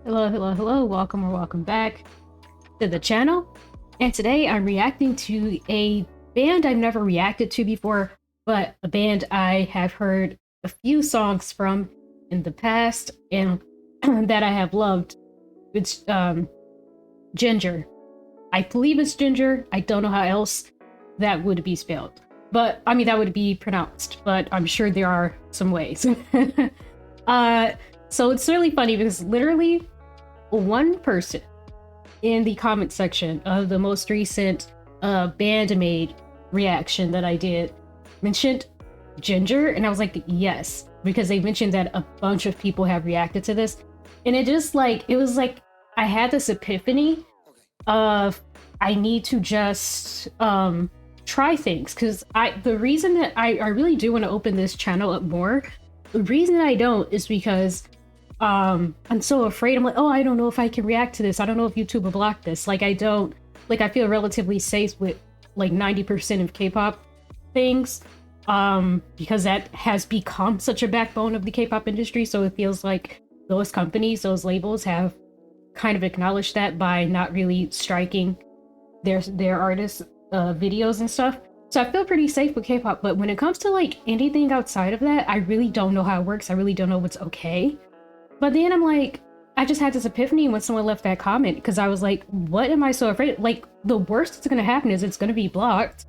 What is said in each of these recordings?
Hello, hello, hello. Welcome or welcome back to the channel. And today I'm reacting to a band I've never reacted to before, but a band I have heard a few songs from in the past and that I have loved. It's Jinjer. I believe it's Jinjer. I don't know how else that would be spelled. But I mean that would be pronounced, but I'm sure there are some ways. So it's really funny because literally one person in the comment section of the most recent Band-Maid reaction that I did mentioned Jinjer, and I was like, yes, because they mentioned that a bunch of people have reacted to this, and it was like I had this epiphany of I need to just try things, because the reason that I really do want to open this channel up more, the reason I don't is because I'm so afraid. I'm like, oh, I don't know if I can react to this. I don't know if YouTube will block this. Like, I feel relatively safe with like 90% of K-pop things, because that has become such a backbone of the K-pop industry. So it feels like those companies, those labels have kind of acknowledged that by not really striking their artists' videos and stuff. So I feel pretty safe with K-pop, but when it comes to like anything outside of that, I really don't know how it works. I really don't know what's okay. But then I'm like, I just had this epiphany when someone left that comment, because I was like, what am I so afraid? Like, the worst that's going to happen is it's going to be blocked,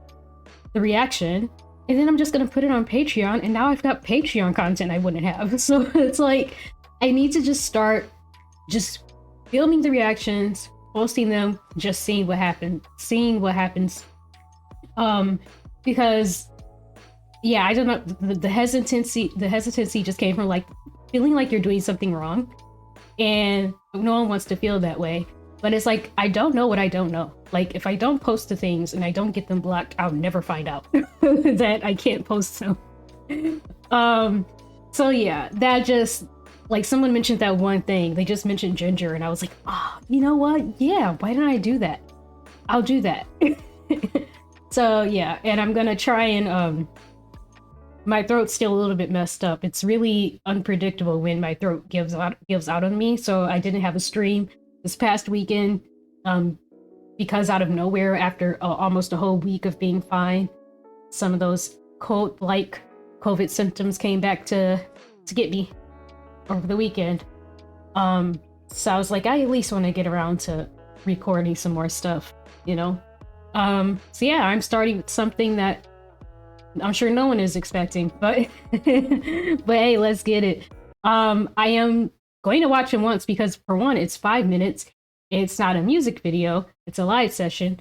the reaction, and then I'm just going to put it on Patreon, and now I've got Patreon content I wouldn't have. So it's like, I need to just start just filming the reactions, posting them, just seeing what happens. Because yeah, I don't know, the hesitancy just came from like feeling like you're doing something wrong, and no one wants to feel that way. But it's like, I don't know what I don't know. Like, if I don't post the things and I don't get them blocked, I'll never find out that I can't post them. So yeah, that just, like, someone mentioned that one thing. They just mentioned Jinjer, and I was like, oh, you know what? Yeah, why didn't I do that? I'll do that. So yeah, and I'm gonna try and my throat's still a little bit messed up. It's really unpredictable when my throat gives out on me. So I didn't have a stream this past weekend, because out of nowhere, after almost a whole week of being fine, some of those cold-like COVID symptoms came back to get me over the weekend. So I was like, I at least want to get around to recording some more stuff, you know? So yeah, I'm starting with something that I'm sure no one is expecting, but but hey, let's get it. I am going to watch it once because, for one, it's 5 minutes. It's not a music video, it's a live session.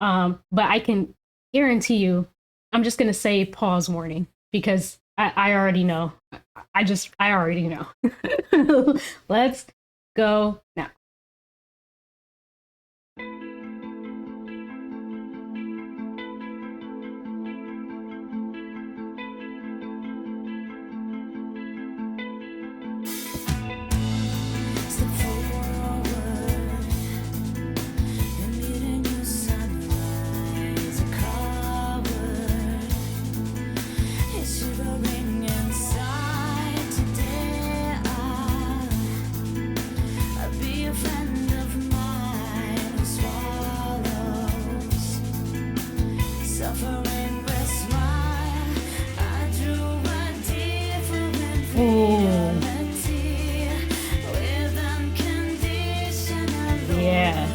But I can guarantee you, I'm just gonna say pause warning, because I already know. I already know. Let's go now. Ooh. Yeah.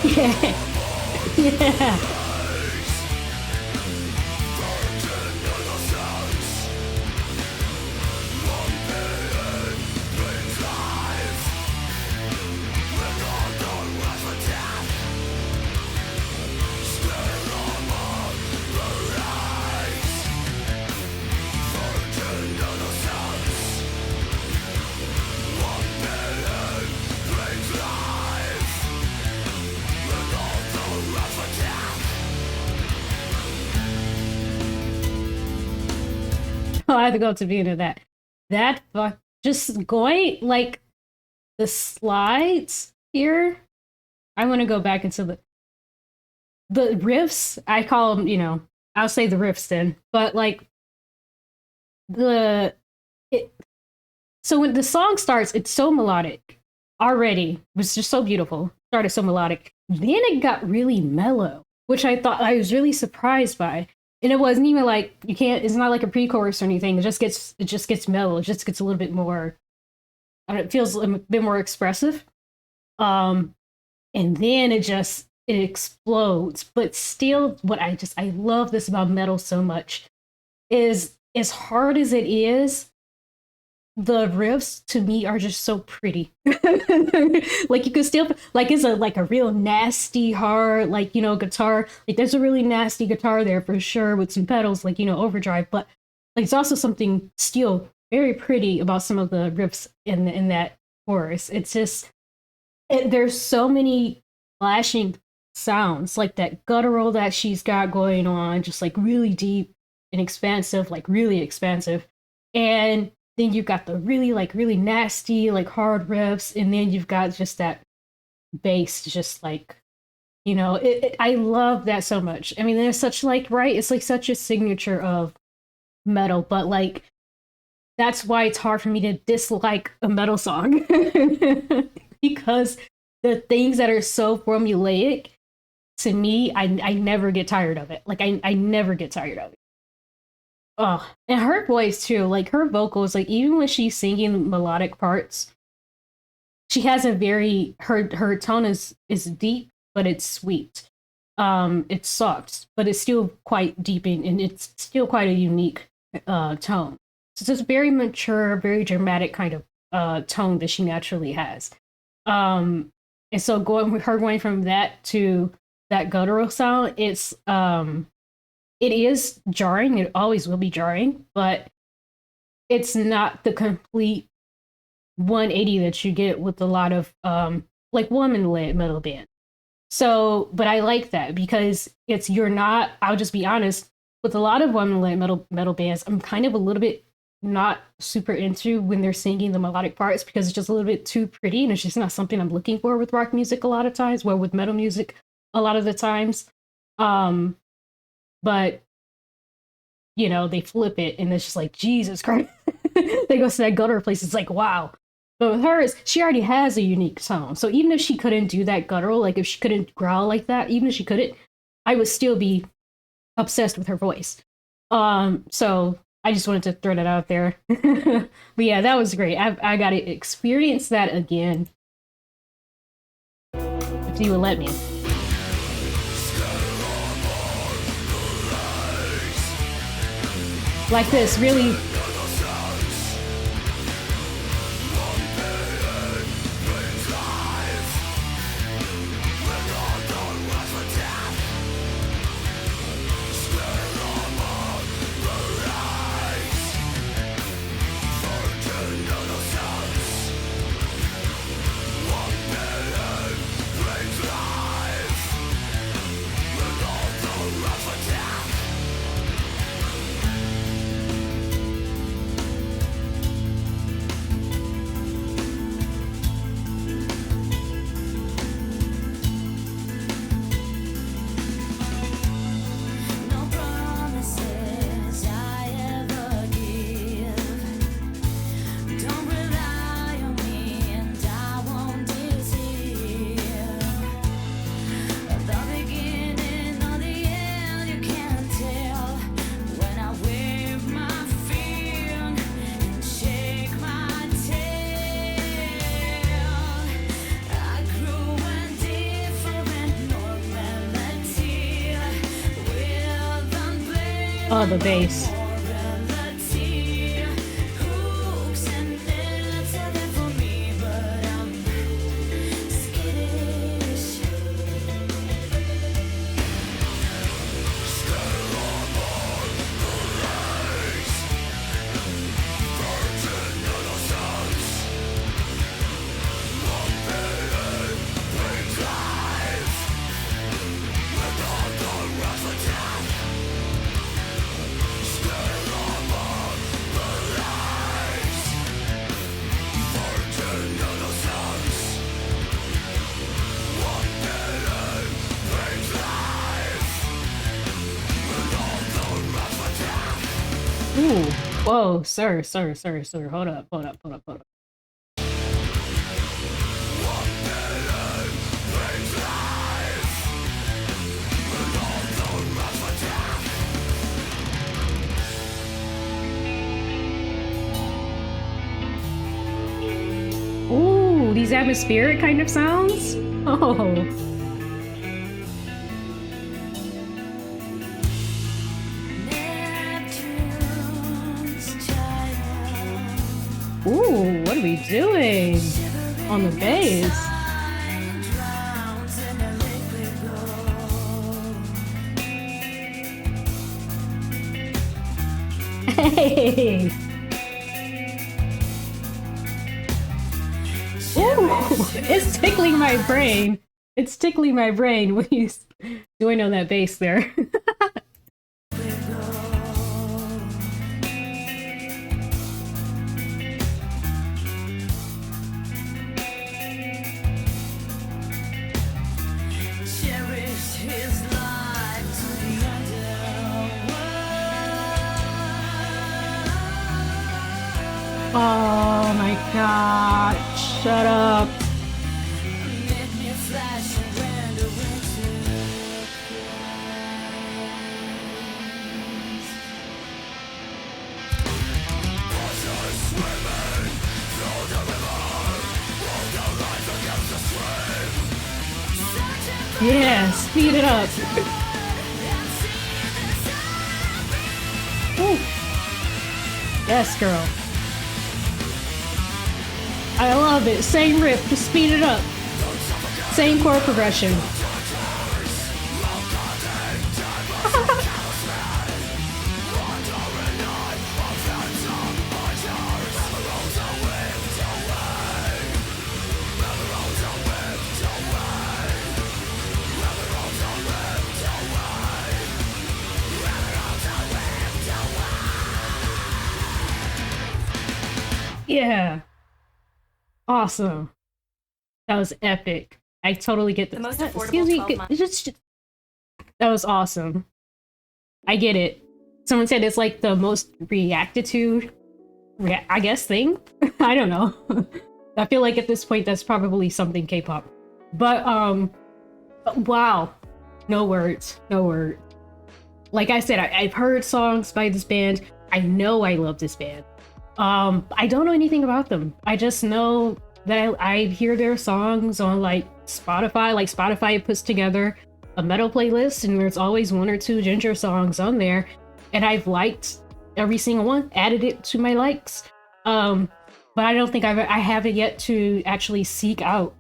Yeah. Yeah. I have to go to the beginning of that. That just going like the slides here. I want to go back into the riffs. I call them, I'll say the riffs then. But like the it, so when the song starts, it's so melodic already. It was just so beautiful. Started so melodic. Then it got really mellow, which I thought I was really surprised by. And it wasn't even like you can't. It's not like a pre-chorus or anything. It just gets mellow. It just gets a little bit more. It feels a bit more expressive. Um, and then it explodes. But still, I love this about metal so much is as hard as it is, the riffs to me are just so pretty. Like you can still like it's a real nasty hard guitar. Like there's a really nasty guitar there for sure with some pedals like overdrive, but like it's also something still very pretty about some of the riffs in that chorus. It's just there's so many flashing sounds like that guttural that she's got going on, just like really deep and expansive, like really expansive. And then you've got the really nasty, like hard riffs, and then you've got just that bass, just like I love that so much. I mean, there's such like right, it's like such a signature of metal, but like that's why it's hard for me to dislike a metal song because the things that are so formulaic to me, I never get tired of it. Like I never get tired of it. Oh, and her voice too, like her vocals, like even when she's singing melodic parts, she has a very her tone is deep, but it's sweet. It's soft, but it's still quite deep and it's still quite a unique tone. So it's this very mature, very dramatic kind of tone that she naturally has. And so going from that to that guttural sound, it is jarring. It always will be jarring, but it's not the complete 180 that you get with a lot of like woman-led metal band. So, but I like that because you're not. I'll just be honest. With a lot of woman-led metal bands, I'm kind of a little bit not super into when they're singing the melodic parts because it's just a little bit too pretty and it's just not something I'm looking for with rock music a lot of times. Well, with metal music, a lot of the times. But they flip it and it's just like Jesus Christ. They go to that gutter place. It's like wow. But with hers, she already has a unique tone. So even if she couldn't do that guttural, like if she couldn't growl like that, even if she couldn't, I would still be obsessed with her voice. So I just wanted to throw that out there. But yeah, that was great. I got to experience that again if you would let me. Like this, really. Oh, the bass. Ooh, whoa, sir, hold up, hold up, hold up, hold up. Ooh, these atmospheric kind of sounds? Oh. Ooh, what are we doing? On the bass. Hey! Ooh, it's tickling my brain. It's tickling my brain when he's doing on that bass there. Oh my god, shut up. Yeah, speed it up. Ooh. Yes, girl. I love it. Same riff, just speed it up. Same chord progression. Yeah. Awesome. That was epic. I totally get this. The most affordable Excuse me. 12 months. Just, that was awesome. I get it. Someone said it's like the most reacted to, I guess, thing. I don't know. I feel like at this point that's probably something K-pop. But wow. No words. No words. Like I said, I've heard songs by this band. I know I love this band. I don't know anything about them. I just know that I hear their songs on like Spotify. Like Spotify puts together a metal playlist and there's always one or two Jinjer songs on there. And I've liked every single one, added it to my likes. But I don't think I haven't yet to actually seek out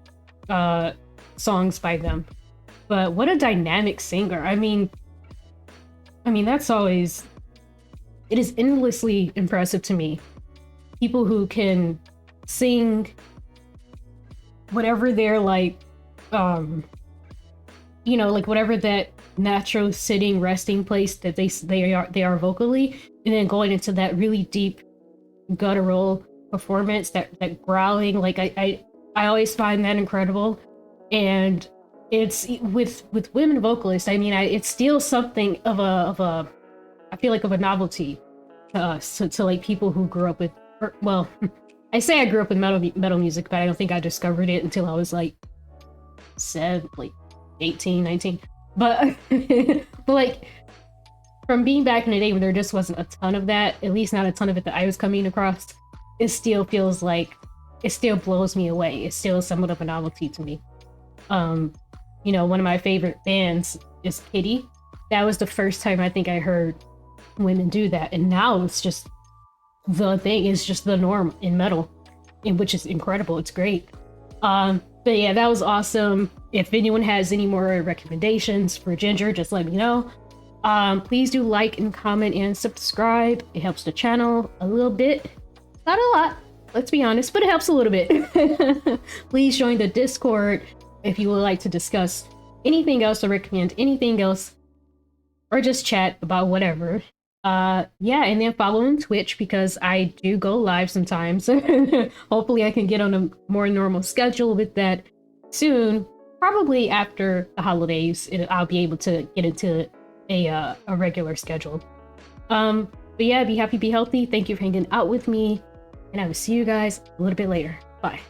songs by them. But what a dynamic singer. I mean, that's always, it is endlessly impressive to me. People who can sing whatever their like, you know, like whatever that natural sitting resting place that they are vocally, and then going into that really deep guttural performance, that growling, like I always find that incredible. And it's with women vocalists, I mean, it's still something of a I feel like of a novelty to us, to like people who grew up with, well, I say I grew up with metal music, but I don't think I discovered it until I was like 18, 19. But but like from being back in the day when there just wasn't a ton of that, at least not a ton of it that I was coming across, it still feels like, it still blows me away. It's still somewhat of a novelty to me. You know, one of my favorite bands is Kitty. That was the first time I think I heard women do that, and now it's just the thing, is just the norm in metal, which is incredible. It's great. But yeah, that was awesome. If anyone has any more recommendations for Jinjer, just let me know. Please do like and comment and subscribe. It helps the channel a little bit. Not a lot, let's be honest, but it helps a little bit. Please join the Discord if you would like to discuss anything else or recommend anything else, or just chat about whatever. Yeah, and then follow on Twitch because I do go live sometimes. Hopefully I can get on a more normal schedule with that soon. Probably after the holidays, I'll be able to get into a regular schedule. But yeah, be happy, be healthy. Thank you for hanging out with me. And I will see you guys a little bit later. Bye.